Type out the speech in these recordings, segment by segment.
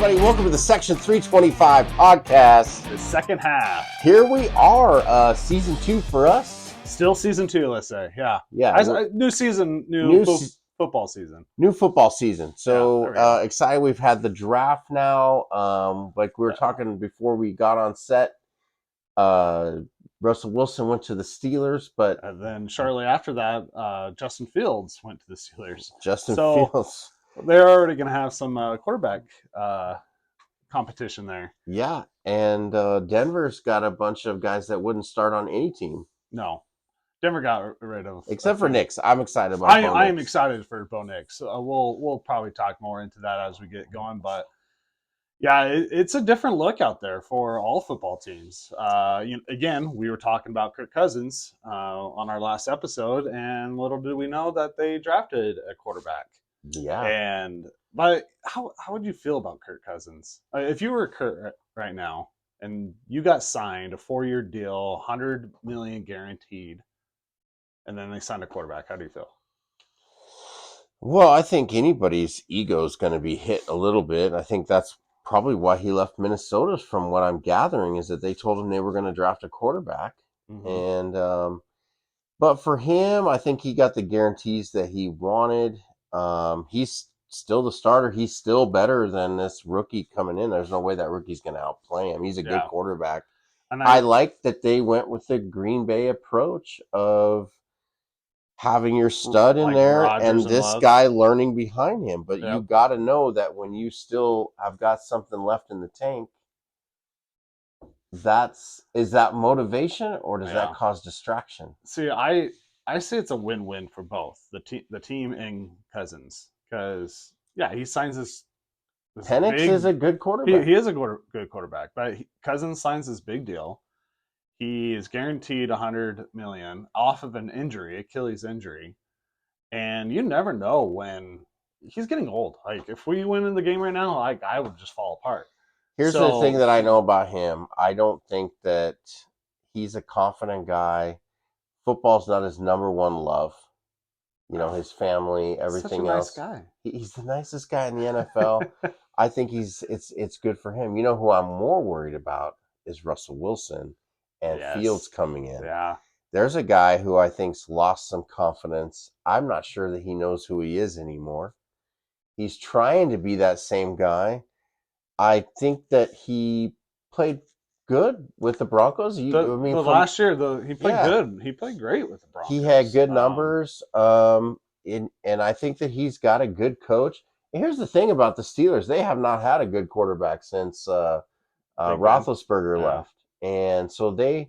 everybody. Welcome to the Section 325 podcast. The second half. Here we are, season 2 for us. Still season 2, let's say. Yeah. Yeah. New season, new football season. New football season. So Yeah, excited. We've had the draft now. Like we were talking before we got on set. Russell Wilson went to the Steelers, but and then shortly after that, Justin Fields went to the Steelers. Fields. They're already going to have some quarterback competition there. Yeah, and Denver's got a bunch of guys that wouldn't start on any team. No, Denver got rid of except for Nix. I'm excited about. I am excited for Bo Nix. We'll probably talk more into that as we get going, but. Yeah, it's a different look out there for all football teams. Again, we were talking about Kirk Cousins on our last episode, and little did we know that they drafted a quarterback. Yeah. But how would you feel about Kirk Cousins? If you were Kirk right now and you got signed a 4-year deal, $100 million guaranteed, and then they signed a quarterback, how do you feel? Well, I think anybody's ego is going to be hit a little bit. I think that's probably why he left Minnesota, from what I'm gathering, is that they told him they were going to draft a quarterback. Mm-hmm. And but for him, I think he got the guarantees that he wanted. He's still the starter. He's still better than this rookie coming in. There's no way that rookie's going to outplay him. He's a good quarterback. And I like that they went with the Green Bay approach of having your stud in there and this guy learning behind him. But you got to know that when you still have got something left in the tank, is that motivation, or does that cause distraction? See, I say it's a win-win for both the team and Cousins, because he signs this Penix is a good quarterback. He is a good quarterback, but Cousins signs this big deal. He is guaranteed $100 million off of an injury, Achilles injury, and you never know when he's getting old. Like, if we win in the game right now, I would just fall apart. Here's the thing that I know about him. I don't think that he's a confident guy. Football's not his number one love. You know, his family, everything else. Such a nice guy. He's the nicest guy in the NFL. I think it's good for him. You know who I'm more worried about is Russell Wilson and Fields coming in. Yeah. There's a guy who I think's lost some confidence. I'm not sure that he knows who he is anymore. He's trying to be that same guy. I think that he played good with the Broncos. Last year, he played good. He played great with the Broncos. He had good numbers. And I think that he's got a good coach. And here's the thing about the Steelers. They have not had a good quarterback since Roethlisberger left. And so they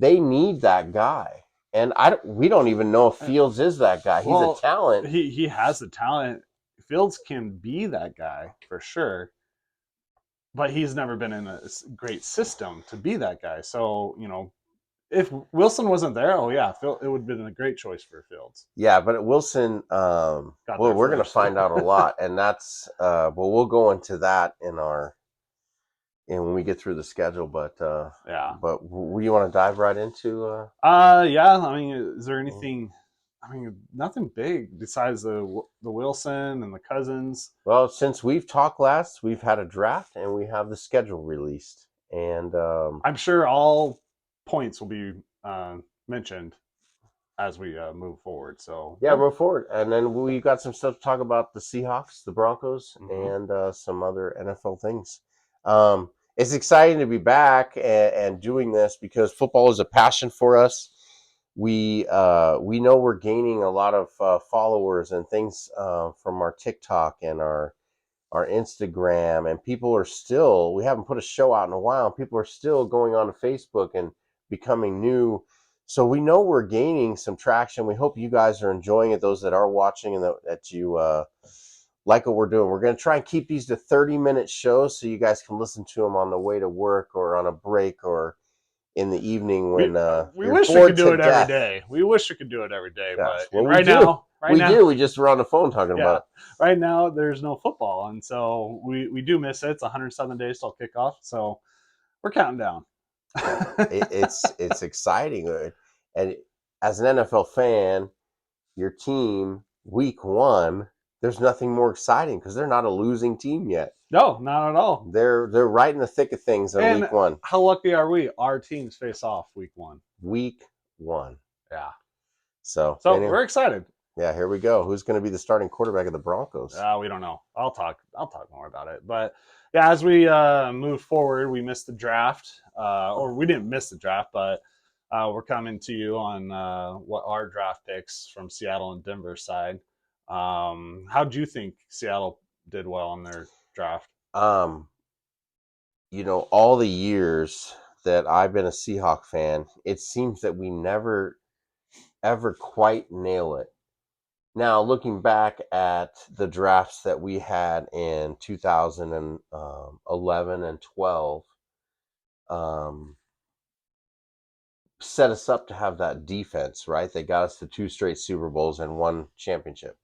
need that guy. And we don't even know if Fields is that guy. He's a talent. He has the talent. Fields can be that guy for sure. But he's never been in a great system to be that guy. So, if Wilson wasn't there, it would have been a great choice for Fields. Yeah, but Wilson, we're going to find out a lot. And that's, we'll go into that when we get through the schedule. But But you want to dive right into? Is there anything? Nothing big besides the Wilson and the Cousins. Well, since we've talked last, we've had a draft and we have the schedule released, and I'm sure all points will be mentioned as we move forward. So move forward, and then we got some stuff to talk about: the Seahawks, the Broncos, and some other NFL things. It's exciting to be back and doing this because football is a passion for us. We know we're gaining a lot of followers and things from our TikTok and our Instagram, and people are still, we haven't put a show out in a while, people are still going on to Facebook and becoming new. So we know we're gaining some traction. We hope you guys are enjoying it, those that are watching, and that you like what we're doing. We're going to try and keep these to 30-minute shows so you guys can listen to them on the way to work or on a break or in the evening when we wish we could do it every day. We wish we could do it every day, but right now we just were on the phone talking about it. Right now there's no football, and so we do miss it. It's 107 days till kickoff, so we're counting down. It's exciting, and as an NFL fan, your team week 1 there's nothing more exciting because they're not a losing team yet. No, not at all. They're right in the thick of things in And week one. how lucky are we? Our teams face off week one. Week one. Yeah. So So anyway, we're excited. yeah, here we go. Who's going to be the starting quarterback of the Broncos? We don't know. I'll talk more about it. But yeah, as we move forward, we missed the draft, or we didn't miss the draft, but we're coming to you on what our draft picks from Seattle and Denver side. How do you think Seattle did well in their draft? Um, all the years that I've been a Seahawk fan, it seems that we never ever quite nail it. Now, looking back at the drafts that we had in 2011 and 12, um, set us up to have that defense, right? They got us to 2 straight Super Bowls and 1 championship.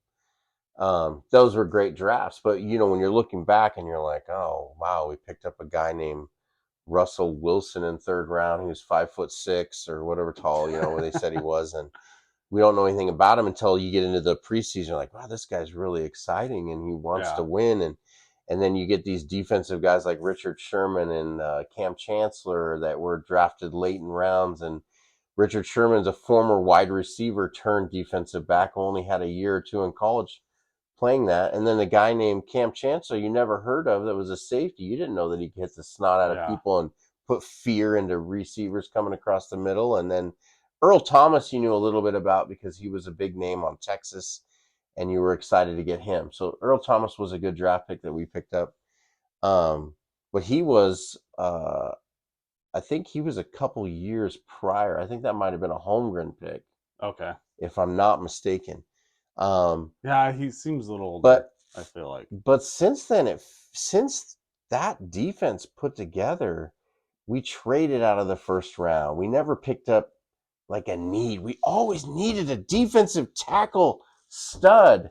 Those were great drafts, but when you're looking back and you're like, oh wow, we picked up a guy named Russell Wilson in third round. He was 5'6" or whatever tall, what they said he was, and we don't know anything about him until you get into the preseason. You're like, wow, this guy's really exciting and he wants Yeah. to win, and then you get these defensive guys like Richard Sherman and Cam Chancellor that were drafted late in rounds, and Richard Sherman's a former wide receiver turned defensive back, only had a year or two in college playing that. And then the guy named Cam Chancellor you never heard of that was a safety. You didn't know that he could hit the snot out of people and put fear into receivers coming across the middle. And then Earl Thomas you knew a little bit about because he was a big name on Texas and you were excited to get him. So Earl Thomas was a good draft pick that we picked up. But he was I think he was a couple years prior. I think that might have been a Holmgren pick. Okay. If I'm not mistaken. Yeah, he seems a little older, but I feel like. But since then, since that defense put together, we traded out of the first round. We never picked up like a need. We always needed a defensive tackle stud,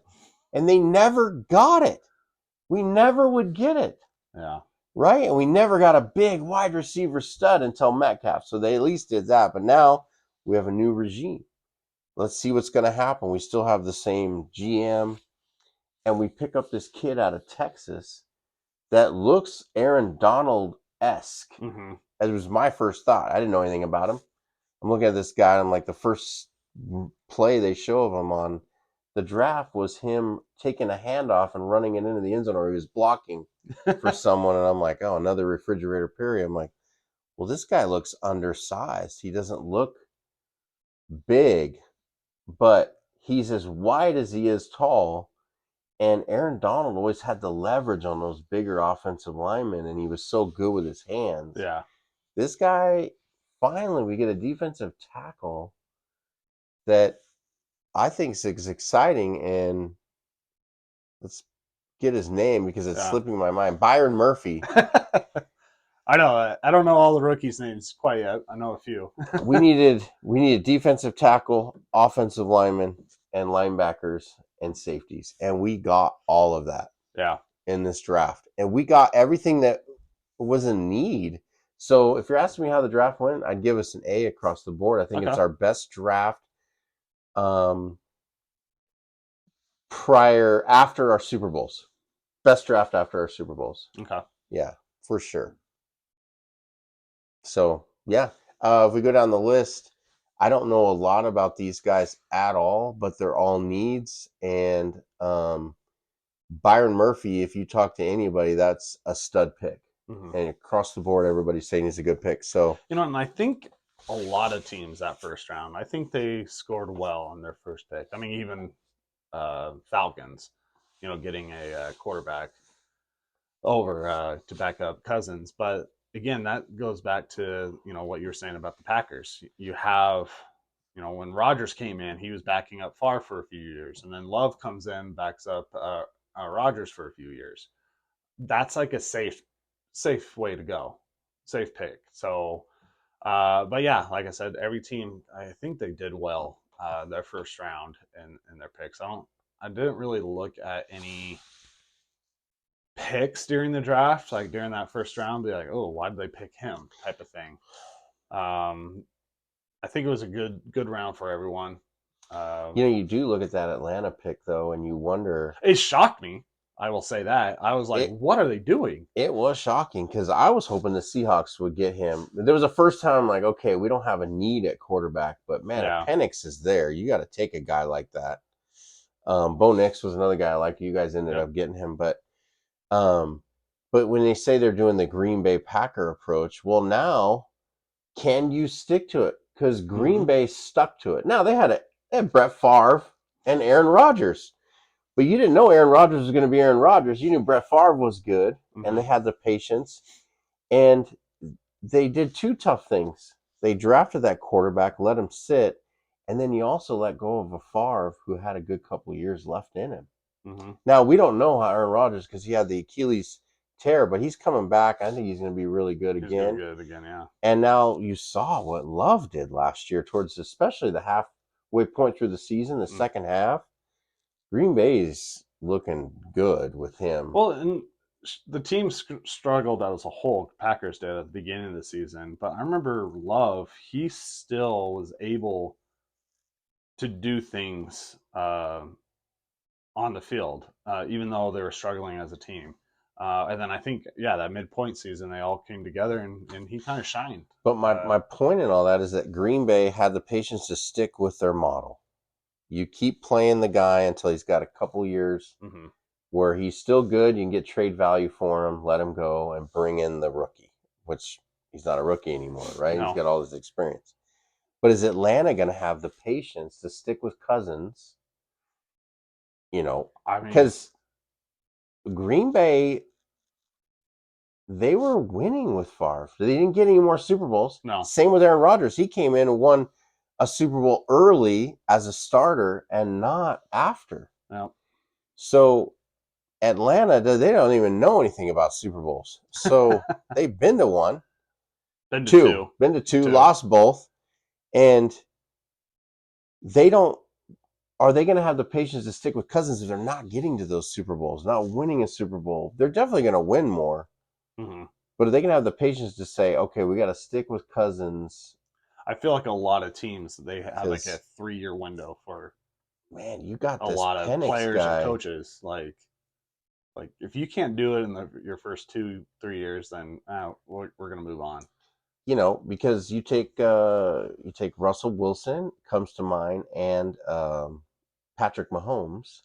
and they never got it. We never would get it. Yeah. Right? And we never got a big wide receiver stud until Metcalf. So they at least did that. But now we have a new regime. Let's see what's going to happen. We still have the same GM, and we pick up this kid out of Texas that looks Aaron Donald-esque. Mm-hmm. That was my first thought. I didn't know anything about him. I'm looking at this guy, and like the first play they show of him on the draft was him taking a handoff and running it into the end zone, or he was blocking for someone. And I'm like, oh, another refrigerator period. I'm like, well, this guy looks undersized. He doesn't look big, but he's as wide as he is tall. And Aaron Donald always had the leverage on those bigger offensive linemen, and he was so good with his hands. Yeah. This guy, finally, we get a defensive tackle that I think is exciting, and let's get his name because it's slipping my mind. Byron Murphy. I know. I don't know all the rookies' names quite yet. I know a few. we needed defensive tackle, offensive linemen, and linebackers and safeties, and we got all of that. Yeah. In this draft, and we got everything that was in need. So if you're asking me how the draft went, I'd give us an A across the board. I think it's our best draft after our Super Bowls. Best draft after our Super Bowls. Okay. Yeah, for sure. So, yeah. If we go down the list, I don't know a lot about these guys at all, but they're all needs. And Byron Murphy, if you talk to anybody, that's a stud pick. Mm-hmm. And across the board, everybody's saying he's a good pick. So, and I think a lot of teams that first round, I think they scored well on their first pick. I mean, even Falcons, getting a quarterback over to back up Cousins. But again, that goes back to, what you were saying about the Packers. You have, when Rodgers came in, he was backing up Favre for a few years, and then Love comes in, backs up Rodgers for a few years. That's like a safe way to go, safe pick. So, but yeah, like I said, every team, I think they did well their first round in their picks. I didn't really look at any picks during the draft, like during that first round, be like, oh, why did they pick him, type of thing. I think it was a good round for everyone. You do look at that Atlanta pick though, and you wonder. It shocked me. I will say that. I was like, It what are they doing? it was shocking because I was hoping the Seahawks would get him. There was a first time I'm like, okay, we don't have a need at quarterback, but man, if Yeah. Penix is there, you got to take a guy like that. Bo Nix was another guy I like. You guys ended Yep. up getting him, um, but when they say they're doing the Green Bay Packer approach, well, now can you stick to it? Because Green Mhm. Bay stuck to it. Now they had Brett Favre and Aaron Rodgers, but you didn't know Aaron Rodgers was going to be Aaron Rodgers. You knew Brett Favre was good, and they Mhm. had the patience. And they did two tough things. They drafted that quarterback, let him sit, and then you also let go of a Favre who had a good couple of years left in him. Mhm. Now we don't know how Aaron Rodgers because he had the Achilles tear, but he's coming back. I think he's going to be really good He's gonna be again. good again. Yeah. And now you saw what Love did last year towards especially the halfway point through the season, the Mm. second half. Green Bay's looking good with him. Well, and the team struggled as a whole. Packers did at the beginning of the season, but I remember Love. He still was able to do things on the field, even though they were struggling as a team. And then I think, yeah, that midpoint season, they all came together and he kind of shined. But my point in all that is that Green Bay had the patience to stick with their model. You keep playing the guy until he's got a couple years Mm-hmm. where he's still good. You can get trade value for him, let him go, and bring in the rookie, which he's not a rookie anymore, right? He's No, got all his experience. But is Atlanta going to have the patience to stick with Cousins? I mean, Because Green Bay, they were winning with Favre. They didn't get any more Super Bowls. no, Same with Aaron Rodgers. He came in and won a Super Bowl early as a starter and not after. no. So Atlanta, they don't even know anything about Super Bowls. So they've been to one, Been to two, been to two, two. lost both, and they don't. Are they going to have the patience to stick with Cousins if they're not getting to those Super Bowls, not winning a Super Bowl? They're definitely going to win more, Mm-hmm. but are they going to have the patience to say, okay, we got to stick with Cousins I feel like a lot of teams they have like a because 3-year window for man, you got a this lot of Penix players and guy. coaches. Like if you can't do it in your first 2-3 years, then we're gonna move on. Because you take Russell Wilson comes to mind and Patrick Mahomes.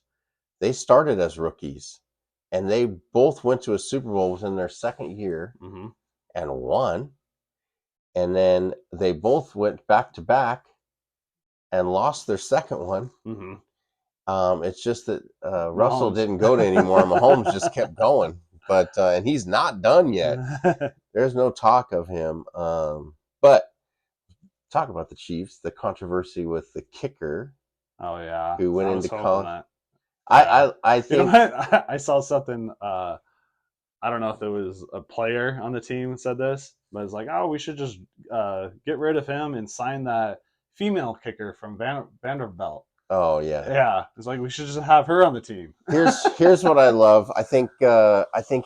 They started as rookies, and they both went to a Super Bowl within their second year Mm-hmm. and won. And then they both went back to back and lost their second one. Mm-hmm. It's just that Russell Mahomes. didn't go to anymore. Mahomes just kept going, but and he's not done yet. There's no talk of him. But talk about the Chiefs, the controversy with the kicker Oh yeah, who went I was into hoping college. that. I, Yeah, I you know think what? I saw something. I don't know if it was a player on the team said this, but it's like, oh, we should just get rid of him and sign that female kicker from Vanderbilt. oh yeah. Yeah, it's like we should just have her on the team. Here's what I love. I think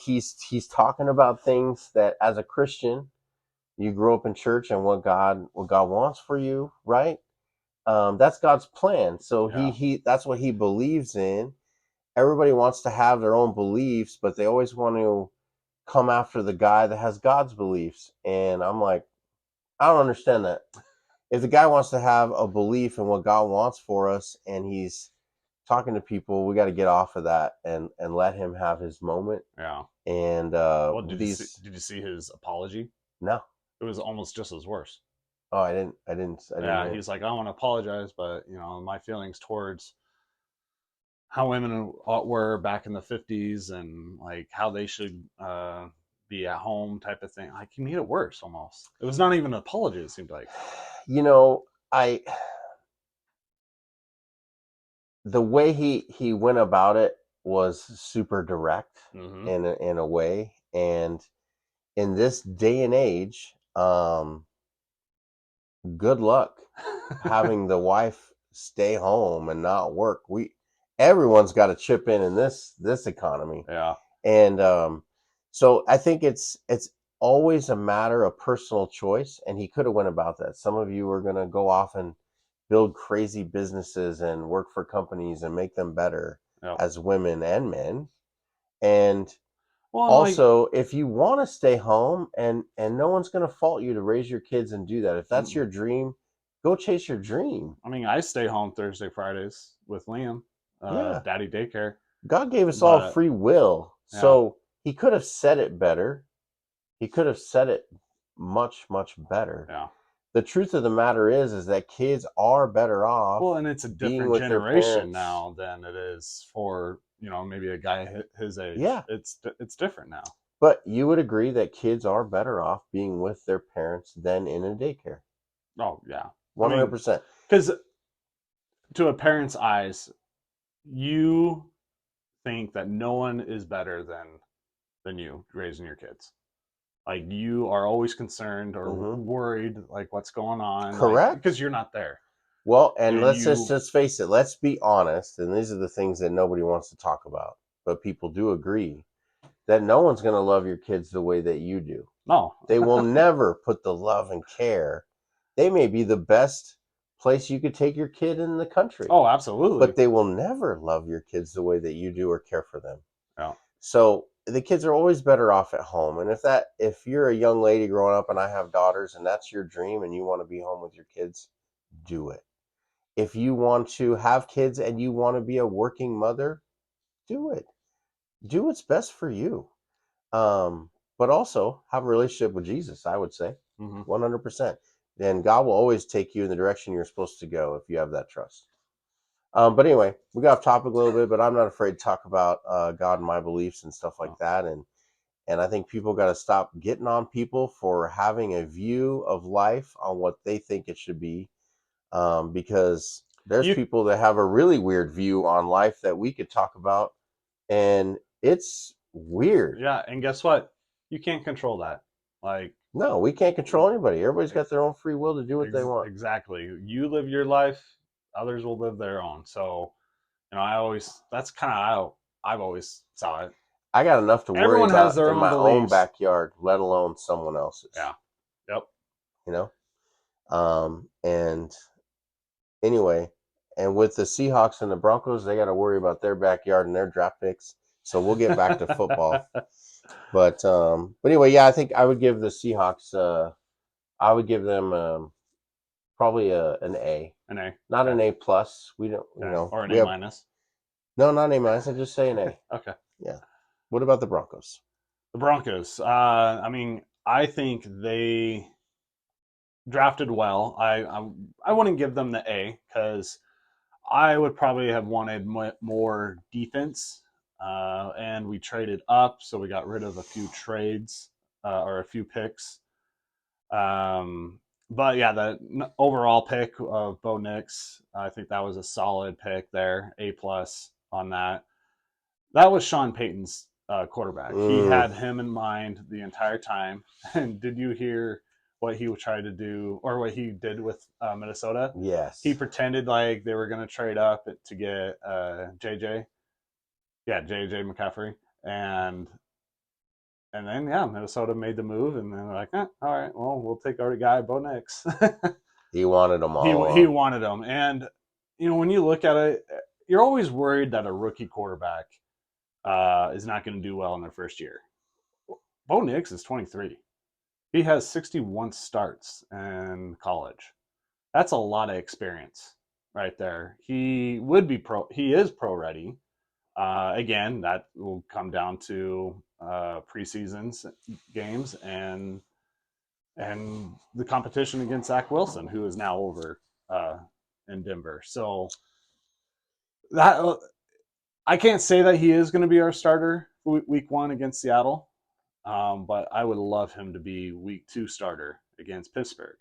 he's talking about things that as a Christian, you grew up in church and what God wants for you, right? That's God's plan. So Yeah, he that's what he believes in. Everybody wants to have their own beliefs, but they always want to come after the guy that has God's beliefs. And I'm like, I don't understand that. If the guy wants to have a belief in what God wants for us and he's talking to people, we got to get off of that and let him have his moment. yeah. And Well, these did you see his apology? no, It was almost just as worse. oh, I didn't Yeah, hear. he's like, I want to apologize, but my feelings towards how women were back in the 50s and like how they should be at home type of thing. Like he made it worse almost. It was not even an apology, it seemed like. You know, I the way he went about it was super direct Mm-hmm. in a way, and in this day and age, good luck having the wife stay home and not work. Everyone's got to chip in this economy. Yeah. And so I think it's always a matter of personal choice, and he could have went about that. Some of you are going to go off and build crazy businesses and work for companies and make them better Yep. as women and men. And Well, and also, if you want to stay home, and no one's going to fault you to raise your kids and do that. If that's your dream, go chase your dream. I mean, I stay home Thursday, Fridays with Liam, Yeah. daddy daycare. God gave us all But free will. yeah, So he could have said it better. He could have said it much, much better. yeah. The truth of the matter is that kids are better off Well, and it's a being different with their generation parents. now than it is for, you know, maybe a guy his age. Yeah. It's different now. But you would agree that kids are better off being with their parents than in a daycare. Oh yeah, 100%. Because to a parent's eyes, you think that no one is better than you raising your kids. Like you are always concerned or worried, like what's going on, Correct. because you're not there. Well, and You- let's you- just face it. Let's be honest, and these are the things that nobody wants to talk about, but people do agree that no one's going to love your kids the way that you do. No, They will never put the love and care. They may be the best place you could take your kid in the country. Oh, absolutely. But they will never love your kids the way that you do or care for them. Yeah. So the kids are always better off at home. And if you're a young lady growing up, and I have daughters, and that's your dream and you want to be home with your kids, do it. If you want to have kids and you want to be a working mother, do it. Do what's best for you. But also have a relationship with Jesus, I would say. 100%. Then God will always take you in the direction you're supposed to go if you have that trust. But anyway, we got off topic a little bit, but I'm not afraid to talk about God and my beliefs and stuff like that. And I think people got to stop getting on people for having a view of life on what they think it should be, because there's people that have a really weird view on life that we could talk about, and it's weird. Yeah, and guess what? You can't control that. Like, no, we can't control anybody. Everybody's got their own free will to do what they want. Exactly. You live your life, others will live their own. So, you know, that's kind of how I've always saw it. I got enough to worry about in my own backyard, let alone someone else's. Yeah. Yep. You know? And anyway, and with the Seahawks and the Broncos, they got to worry about their backyard and their draft picks. So we'll get back to football. But anyway, yeah, I think I would give the Seahawks. I would give them probably an A. An A. Not an A plus. We don't, you know, or an A minus. No, not an A minus. I just say an A. Okay. Yeah. What about the Broncos? The Broncos. I mean, I think they drafted well. I wouldn't give them the A because I would probably have wanted more defense, and we traded up, so we got rid of a few trades or a few picks. But yeah, the overall pick of Bo Nix, I think that was a solid pick there, A plus on that. That was Sean Payton's quarterback. He had him in mind the entire time. And did you hear what he tried to do, or what he did with Minnesota? Yes. He pretended like they were going to trade up to get JJ. Yeah, JJ McCaffrey. And then, yeah, Minnesota made the move, and then they're like, all right, well, we'll take our guy, Bo Nix. He wanted them all. He wanted them. And, you know, when you look at it, you're always worried that a rookie quarterback is not going to do well in their first year. Bo Nix is 23. He has 61 starts in college. That's a lot of experience right there. He would be pro. He is pro ready. Again, that will come down to preseason games and the competition against Zach Wilson, who is now over in Denver. So that I can't say that he is going to be our starter week 1 against Seattle, but I would love him to be week 2 starter against Pittsburgh.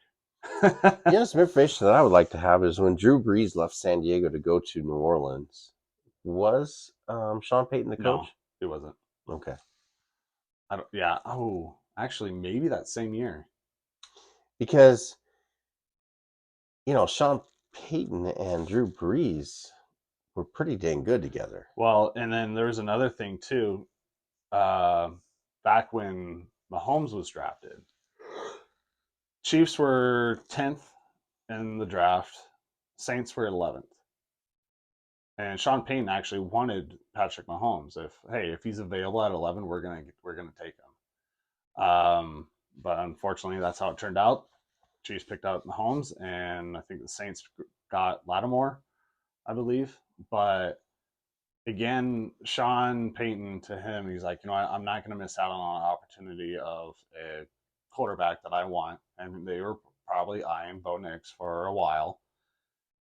Yes, some information that I would like to have is when Drew Brees left San Diego to go to New Orleans, was Sean Payton the coach? No, he wasn't. Okay. Yeah. Oh, actually, maybe that same year. Because, you know, Sean Payton and Drew Brees were pretty dang good together. Well, and then there's another thing too. Back when Mahomes was drafted, Chiefs were 10th in the draft. Saints were 11th. And Sean Payton actually wanted Patrick Mahomes. If he's available at 11, we're gonna take him. But unfortunately, that's how it turned out. Chiefs picked out Mahomes, and I think the Saints got Lattimore, I believe. But again, Sean Payton, to him, he's like, I'm not going to miss out on an opportunity of a quarterback that I want. And they were probably eyeing Bo Nix for a while.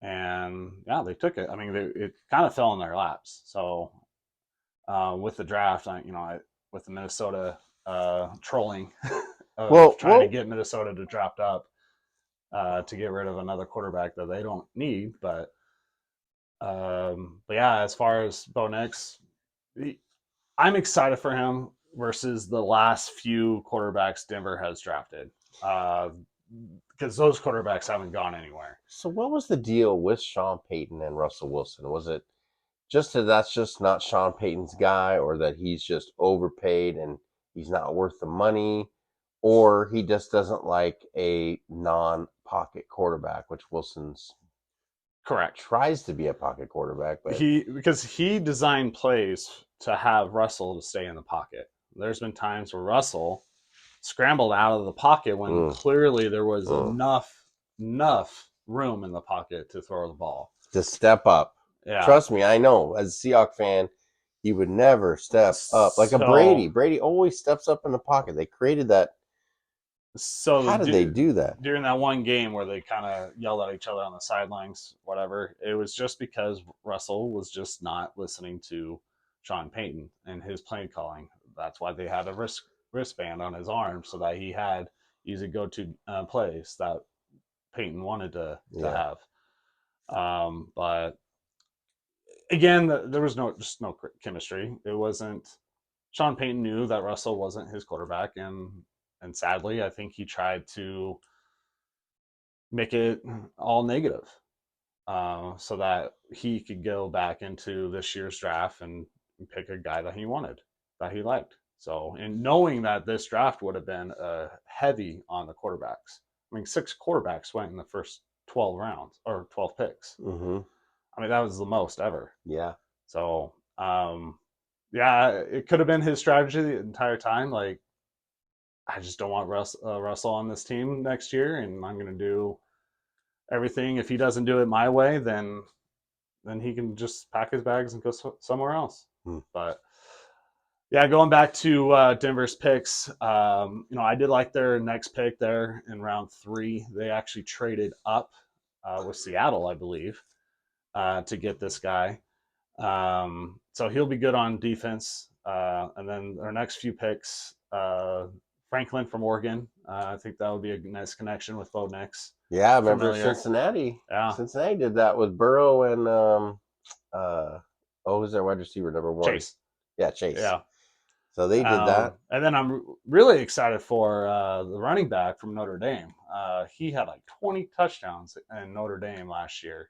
And yeah, they took it. I mean, it kind of fell in their laps. So with the draft, with the Minnesota trolling of trying to get Minnesota to draft up to get rid of another quarterback that they don't need. But yeah, as far as Bo Nix, I'm excited for him versus the last few quarterbacks Denver has drafted. Because those quarterbacks haven't gone anywhere. So what was the deal with Sean Payton and Russell Wilson? Was it just that that's just not Sean Payton's guy, or that he's just overpaid and he's not worth the money, or he just doesn't like a non-pocket quarterback, which Wilson's correct tries to be a pocket quarterback, but because he designed plays to have Russell to stay in the pocket. There's been times where Russell scrambled out of the pocket when clearly there was enough room in the pocket to throw the ball. To step up. Yeah. Trust me, I know. As a Seahawks fan, he would never step up. Like a Brady. Brady always steps up in the pocket. They created that. So how did they do that? During that one game where they kind of yelled at each other on the sidelines, whatever, it was just because Russell was just not listening to Sean Payton and his play calling. That's why they had a wristband on his arm so that he had easy go-to plays that Payton wanted to have. But again, there was no chemistry. It wasn't. Sean Payton knew that Russell wasn't his quarterback, and sadly, I think he tried to make it all negative, so that he could go back into this year's draft and pick a guy that he wanted, that he liked. So, and knowing that this draft would have been heavy on the quarterbacks. I mean, 6 quarterbacks went in the first 12 rounds or 12 picks. Mm-hmm. I mean, that was the most ever. Yeah. So, yeah, it could have been his strategy the entire time. Like, I just don't want Russell on this team next year, and I'm going to do everything. If he doesn't do it my way, then he can just pack his bags and go somewhere else. But yeah, going back to Denver's picks, I did like their next pick there in round 3. They actually traded up with Seattle, I believe, to get this guy. So he'll be good on defense. And then our next few picks, Franklin from Oregon. I think that would be a nice connection with Bo Nix. Yeah, I remember Cincinnati. Yeah. Cincinnati did that with Burrow and who's their wide receiver number 1? Chase. Yeah, Chase. Yeah. So they did that. And then I'm really excited for the running back from Notre Dame. He had like 20 touchdowns in Notre Dame last year.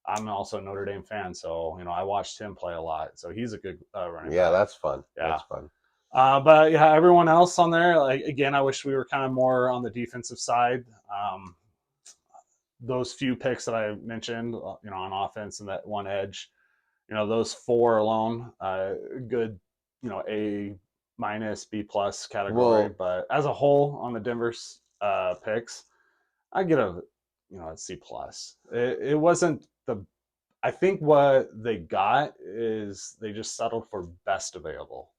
I'm also a Notre Dame fan, so I watched him play a lot. So he's a good running back. Yeah, that's fun. Yeah. That's fun. But yeah, everyone else on there, like, again, I wish we were kind of more on the defensive side. Those few picks that I mentioned, on offense and that one edge, those 4 alone, good, A minus, B plus category. But as a whole, on the Denver's picks, I get a C plus. It wasn't I think what they got is they just settled for best available.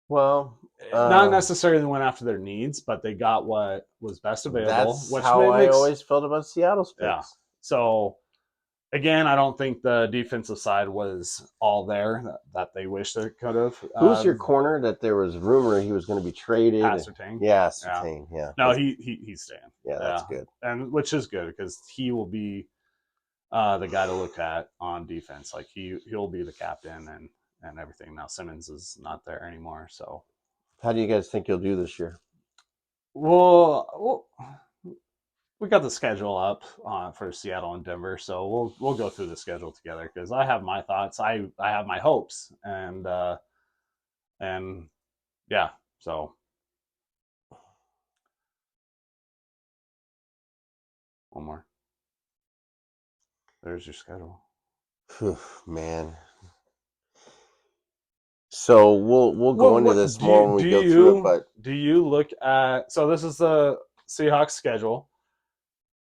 Well, not necessarily went after their needs, but they got what was best available. That's how I always felt about Seattle's picks. Yeah. So again, I don't think the defensive side was all there that they wish they could have. Who's your corner that there was rumor he was going to be traded? Surtain. Yeah, Surtain. Yeah. No, he's staying. Yeah, that's good. And which is good because he will be the guy to look at on defense. Like he'll be the captain and everything. Now Simmons is not there anymore. So how do you guys think you'll do this year? Well, we got the schedule up for Seattle and Denver, so we'll go through the schedule together because I have my thoughts. I have my hopes, and yeah, so one more. There's your schedule. Whew, man. So we'll go into this more when we go through it, but do you look at, so this is the Seahawks schedule.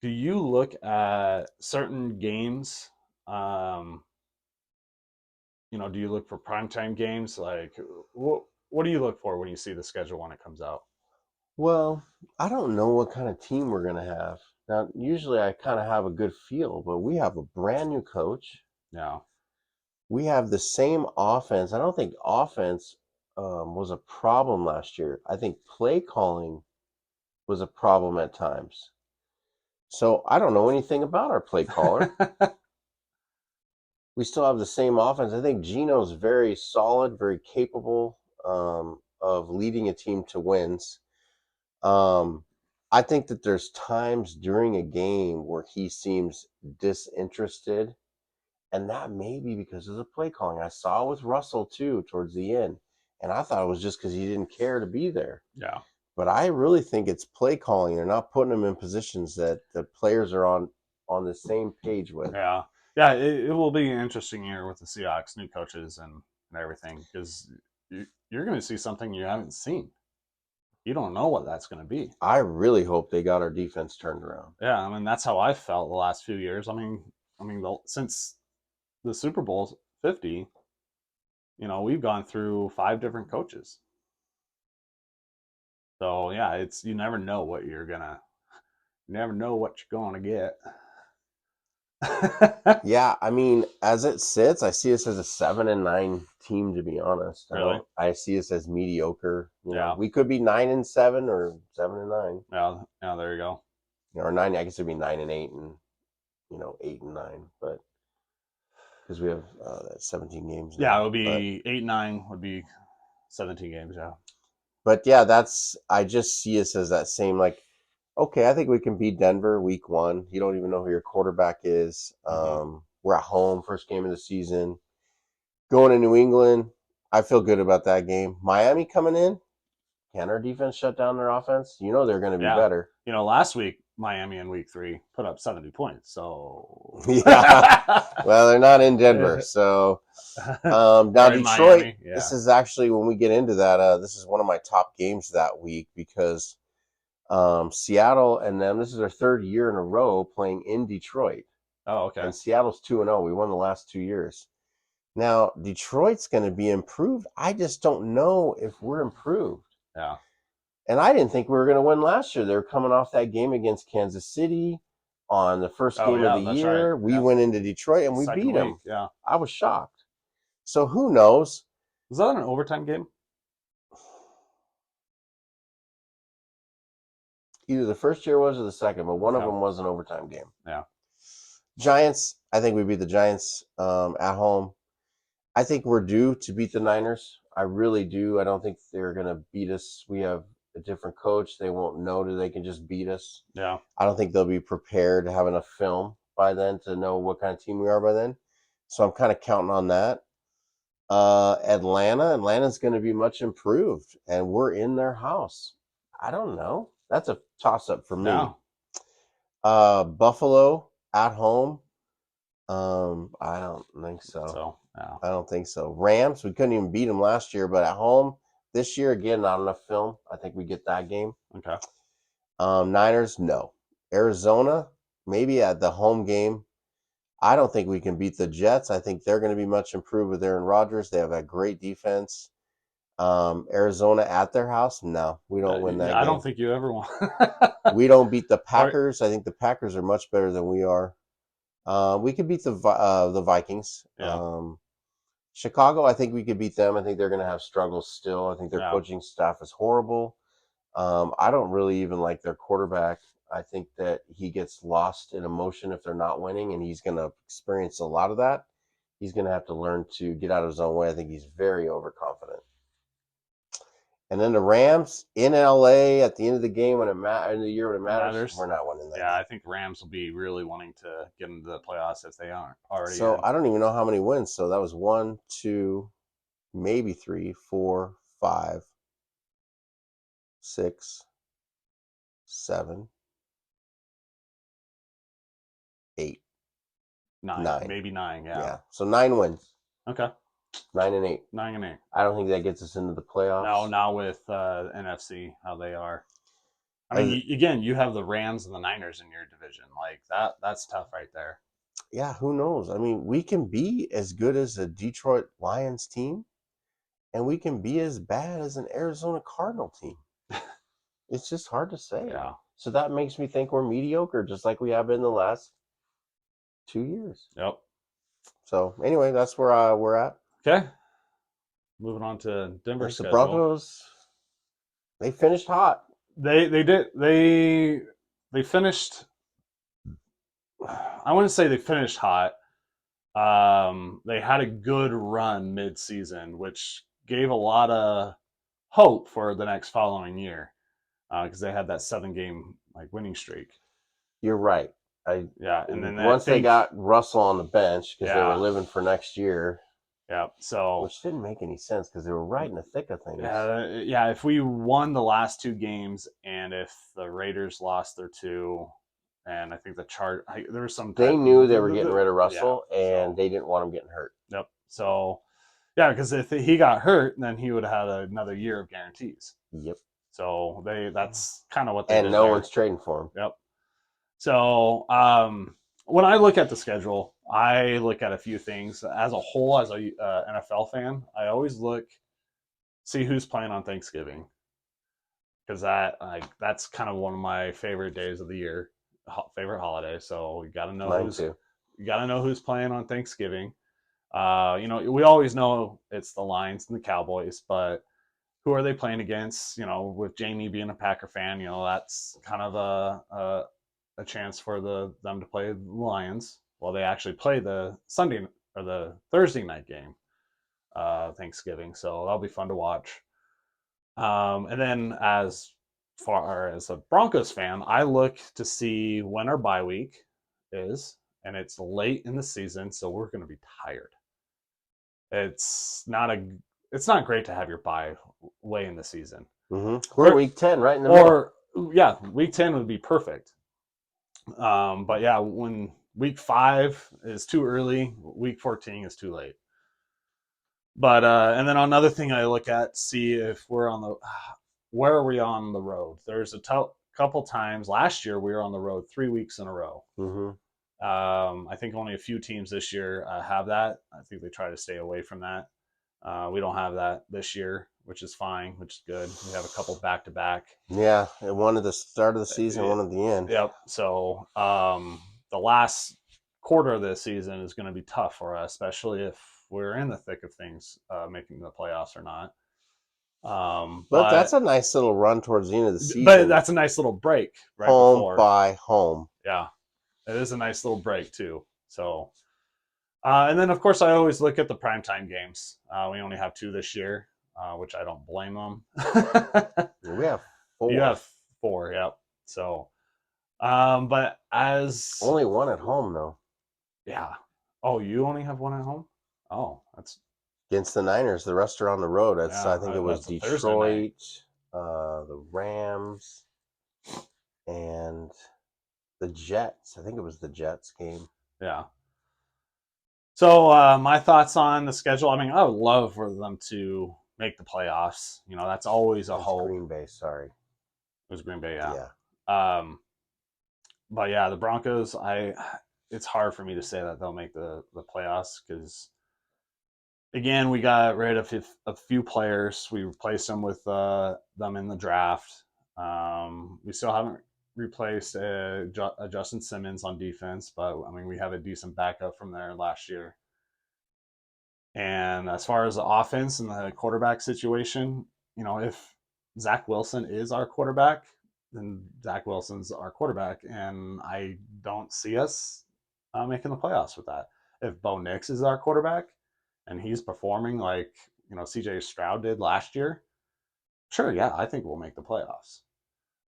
Do you look at certain games? Um, do you look for primetime games? Like, what do you look for when you see the schedule when it comes out? well, I don't know what kind of team we're gonna have. Now, usually I kind of have a good feel, but we have a brand new coach. Yeah. We have the same offense. I don't think offense was a problem last year. I think play calling was a problem at times. So I don't know anything about our play caller. We still have the same offense. I think Gino's very solid, very capable of leading a team to wins. Um, I think that there's times during a game where he seems disinterested, and that may be because of the play calling. I saw with Russell too towards the end, and I thought it was just because he didn't care to be there. Yeah. But I really think it's play calling. They're not putting them in positions that the players are on the same page with. Yeah. Yeah. It will be an interesting year with the Seahawks, new coaches and everything, because you're going to see something you haven't seen. You don't know what that's going to be. I really hope they got our defense turned around. Yeah. I mean, that's how I felt the last few years. Since the Super Bowl 50, we've gone through 5 different coaches. So yeah, you never know what you never know what you're gonna get. Yeah, I mean, as it sits, I see us as a 7-9 team. To be honest, Really? I see us as mediocre. Yeah. We could be 9-7 or 7-9. Yeah. Yeah. There you go. Or 9. I guess it'd be 9-8 and 8-9. But because we have that 17 games Yeah, it now. would be 8-9 would be 17 games. Yeah. But yeah, I just see us as that same like. Okay, I think we can beat Denver week 1. You don't even know who your quarterback is. Mm-hmm. We're at home, first game of the season. Going to New England, I feel good about that game. Miami coming in, can our defense shut down their offense? They're going to be Yeah. better. Last week Miami in week 3 put up 70 points. So Yeah. Well, they're not in Denver, so now or in Detroit. Miami. This Yeah. is actually when we get into that. This is one of my top games that week because Seattle and them. This is their third year in a row playing in Detroit, Oh, okay. and Seattle's 2-0. We won the last 2 years. Now Detroit's going to be improved. I just don't know if we're improved. Yeah. And I didn't think we were going to win last year. They were coming off that game against Kansas City on the first Oh, game of yeah. the That's right. year. We Yeah. went into Detroit and we Second beat week. them. Yeah. I was shocked. So who knows? Was that an overtime game? Either the first year was or the second, but one of Yeah. them was an overtime game. Yeah. Giants, I think we beat the Giants at home. I think we're due to beat the Niners. I really do. I don't think they're going to beat us. We have a different coach. They won't know that they can just beat us. Yeah. I don't think they'll be prepared to have enough film by then to know what kind of team we are by then. So I'm kind of counting on that. Atlanta's going to be much improved, and we're in their house. I don't know. That's a toss up for me. Yeah. Buffalo at home. I don't think so. So, yeah. I don't think so. Rams, we couldn't even beat them last year, but at home this year, again, not enough film. I think we get that game. Okay. Niners, no. Arizona, maybe at the home game. I don't think we can beat the Jets. I think they're going to be much improved with Aaron Rodgers. They have a great defense. Arizona at their house, no, we don't win that Yeah, game. I don't think you ever won. We don't beat the Or- Packers. I think the Packers are much better than we are. We could beat the Vikings. Yeah. Chicago, I think we could beat them. I think they're going to have struggles still. I think their Yeah. coaching staff is horrible. I don't really even like their quarterback. I think that he gets lost in emotion if they're not winning, and he's going to experience a lot of that. He's going to have to learn to get out of his own way. I think he's very overconfident. And then the Rams in LA at the end of the game when in the year when it matters, we're not winning that. Yeah, game. I think Rams will be really wanting to get into the playoffs if they aren't already. So in. I don't even know how many wins. So that was 1, 2, maybe 3, 4, 5, 6, 7, 8. Nine. maybe 9. Yeah. Yeah. So 9 wins. Okay. 9-8. 9-8. I don't think that gets us into the playoffs. No, now with NFC how they are. I As- mean, again, you have the Rams and the Niners in your division. Like that. That's tough right there. yeah, who knows? I mean, we can be as good as a Detroit Lions team, and we can be as bad as an Arizona Cardinal team. It's just hard to say. Yeah. So that makes me think we're mediocre, just like we have been the last 2 years. Yep. So anyway, that's where we're at. Okay. Moving on to Denver's The schedule. Broncos, they finished hot. They did they finished. I wouldn't say they finished hot. They had a good run mid-season, which gave a lot of hope for the next following year because they had that 7-game winning streak. You're right. Yeah, and then once they got Russell on the bench because they Yeah. were living for next year, yeah, so which didn't make any sense because they were right in the thick of things. yeah, if we won the last 2 games and if the Raiders lost their 2, and I think there was some They knew they were getting rid of Russell, yeah, and they didn't want him getting hurt. Yep. So yeah, because if he got hurt, then he would have had another year of guarantees. Yep. So that's kind of what they did. And no there. one's trading for him. Yep. So when I look at the schedule, I look at a few things as a whole. As a NFL fan, I always see who's playing on Thanksgiving, because that's kind of one of my favorite days of the year, favorite holiday. So you got to know Mine too. you got to know who's playing on Thanksgiving. We always know it's the Lions and the Cowboys, but who are they playing against? With Jamie being a Packer fan, that's kind of a chance for them to play the Lions. Well, they actually play the Sunday or the Thursday night game, Thanksgiving, so that'll be fun to watch. And then as far as a Broncos fan, I look to see when our bye week is, and it's late in the season, so we're going to be tired. It's not great to have your bye way in the season. Mm-hmm. We're week 10, right in the middle. Or yeah, week 10 would be perfect. But yeah, when week 5 is too early, week 14 is too late. But and then another thing I look at, see if we're where are we on the road? There's a couple times last year we were on the road 3 weeks in a row. Mm-hmm. I think only a few teams this year have that. I think they try to stay away from that. We don't have that this year, which is fine, which is good. We have a couple back-to-back. Yeah, one at the start of the season, one at the end. Yep. So the last quarter of the season is going to be tough for us, especially if we're in the thick of things, making the playoffs or not. But that's a nice little run towards the end of the season. But that's a nice little break right home before. by home. Yeah, it is a nice little break too. So, and then of course I always look at the primetime games. We only have 2 this year, which I don't blame them. We have 4. You have 4, yep. So, but as only 1 at home though. Yeah. Oh, you only have 1 at home? Oh, that's against the Niners. The rest are on the road. I think it was Detroit, the Rams, and the Jets. I think it was the Jets game. Yeah. So my thoughts on the schedule. I mean, I would love for them to make the playoffs. That's always a hope. Green Bay, sorry. It was Green Bay, yeah. But yeah, the Broncos, it's hard for me to say that they'll make the playoffs because, again, we got rid of a few players. We replaced them with them in the draft. We still haven't replaced Justin Simmons on defense, but I mean, we have a decent backup from there last year. And as far as the offense and the quarterback situation, if Zach Wilson is our quarterback, then Zach Wilson's our quarterback, and I don't see us making the playoffs with that. If Bo Nix is our quarterback and he's performing like CJ Stroud did last year, sure, yeah, I think we'll make the playoffs.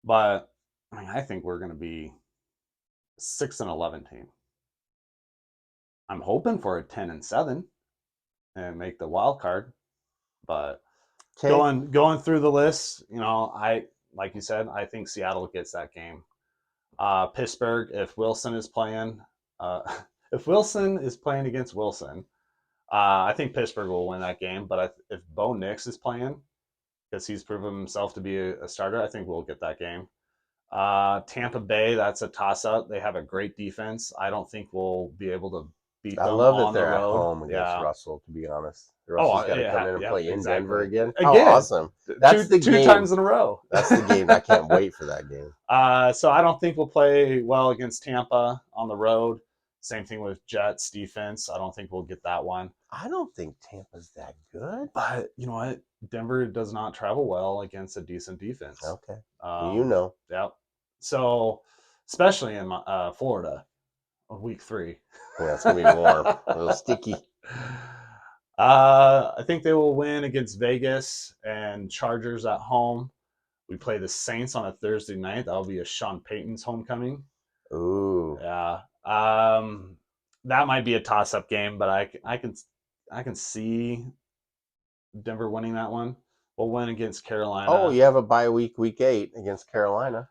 But I mean, I think we're going to be 6-11 team. I'm hoping for a 10-7 and make the wild card. But going through the list, like you said, I think Seattle gets that game. Pittsburgh, if Wilson is playing, if Wilson is playing against Wilson, I think Pittsburgh will win that game. But if Bo Nix is playing, because he's proven himself to be a starter, I think we'll get that game. Tampa Bay, that's a toss-up. They have a great defense. I don't think we'll be able to beat I them love that on the they're at road. home against Yeah. Russell, to be honest. Oh, Russell's got to come in and yeah, play in exactly. Denver again. How Again, awesome. That's the two game. times in a row. That's the game. I can't wait for that game. So I don't think we'll play well against Tampa on the road. Same thing with Jets defense. I don't think we'll get that one. I don't think Tampa's that good. But you know what? Denver does not travel well against a decent defense. Okay. You know. Yeah. So, especially in Florida, week 3. Yeah, it's going to be warm. A little sticky. I think they will win against Vegas and Chargers at home. We play the Saints on a Thursday night. That'll be a Sean Payton's homecoming. Ooh. Yeah. That might be a toss-up game, but I can see Denver winning that one. We'll win against Carolina. Oh, you have a bye week 8 against Carolina.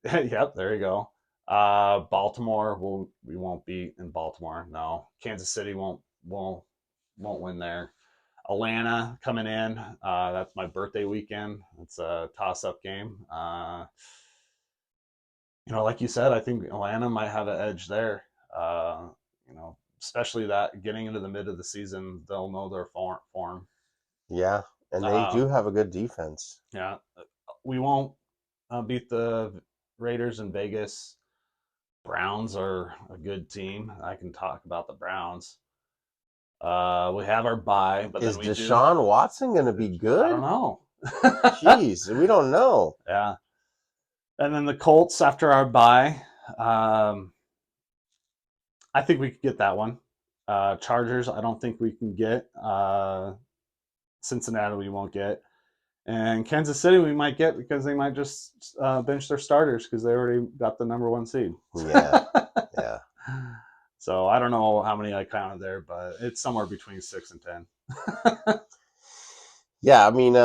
Yep, there you go. Baltimore, we won't beat in Baltimore. No, Kansas City won't win there. Atlanta coming in. That's my birthday weekend. It's a toss-up game. Like you said, I think Atlanta might have an edge there. Especially that getting into the mid of the season, they'll know their form. Yeah, and they do have a good defense. Yeah, we won't beat the Raiders in Vegas. Browns are a good team. I can talk about the Browns. We have our bye, but is then Deshaun Watson going to be good? I don't know. Jeez, we don't know. Yeah. And then the Colts after our bye. I think we could get that one. Chargers, I don't think we can get. Cincinnati, we won't get. And Kansas City, we might get because they might just bench their starters because they already got the number 1 seed. Yeah. Yeah. So I don't know how many I counted there, but it's somewhere between 6 and 10. Yeah, I mean,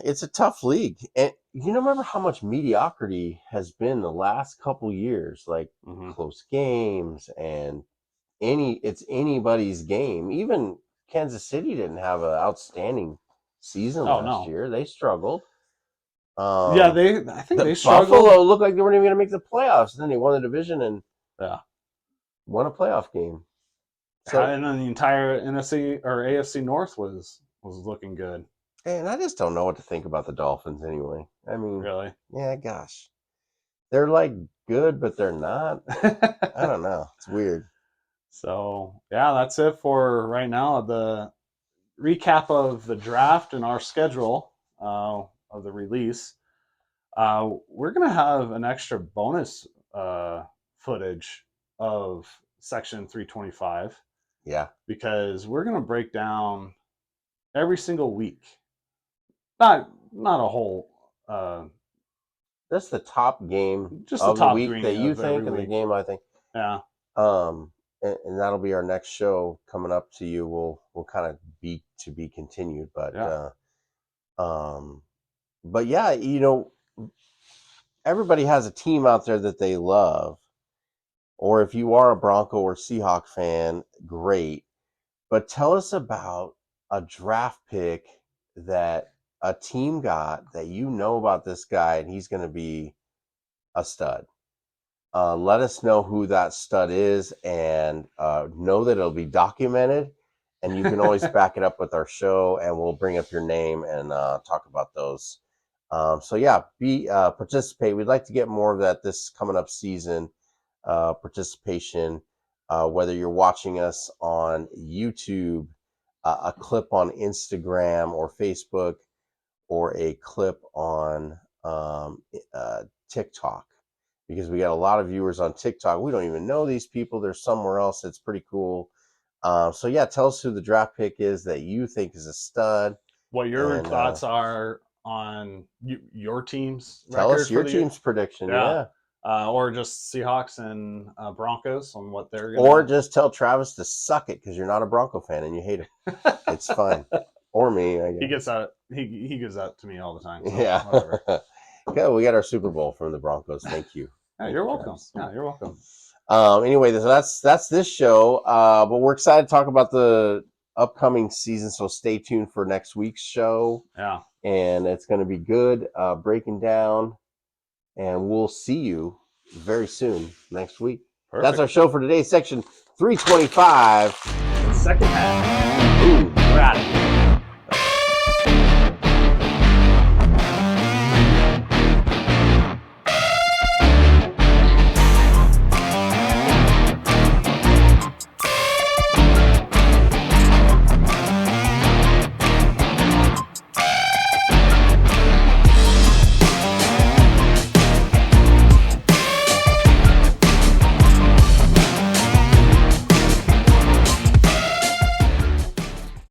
it's a tough league, and remember how much mediocrity has been the last couple years, like close games, and it's anybody's game. Even Kansas City didn't have an outstanding season last year; they struggled. I think they struggled. Buffalo looked like they weren't even going to make the playoffs, and then they won the division and won a playoff game. So, and then the entire NFC or AFC North was looking good. And I just don't know what to think about the Dolphins anyway. I mean, really? Yeah, gosh. They're like good, but they're not. I don't know. It's weird. So, yeah, that's it for right now. The recap of the draft and our schedule of the release. We're going to have an extra bonus footage of Section 325. Yeah. Because we're going to break down every single week. Not a whole. That's the top game just of the top week that you think, and the game I think. Yeah. And that'll be our next show coming up to you. We'll kind of be to be continued, but but yeah, everybody has a team out there that they love, or if you are a Bronco or Seahawk fan, great. But tell us about a draft pick that a team got that about this guy and he's going to be a stud. Let us know who that stud is and know that it'll be documented. And you can always back it up with our show and we'll bring up your name and talk about those. So yeah, participate. We'd like to get more of that this coming up season. Participation, whether you're watching us on YouTube, a clip on Instagram or Facebook, or a clip on TikTok, because we got a lot of viewers on TikTok. We don't even know these people. They're somewhere else. It's pretty cool. So yeah, tell us who the draft pick is that you think is a stud. What your thoughts are on your team's record. Tell us your team's prediction. Yeah. Or just Seahawks and Broncos on what they're going to. Or just tell Travis to suck it because you're not a Bronco fan and you hate it. It's fine. Or me. I guess. He gets that. He gives that to me all the time. So yeah. Okay, we got our Super Bowl from the Broncos. Thank you. Yeah, you're welcome. Travis. Yeah, you're welcome. Anyway, that's this show. But we're excited to talk about the upcoming season, so stay tuned for next week's show. Yeah. And it's going to be good, breaking down, and we'll see you very soon next week. Perfect. That's our show for today, section 325. Second half. Ooh. We're out of here.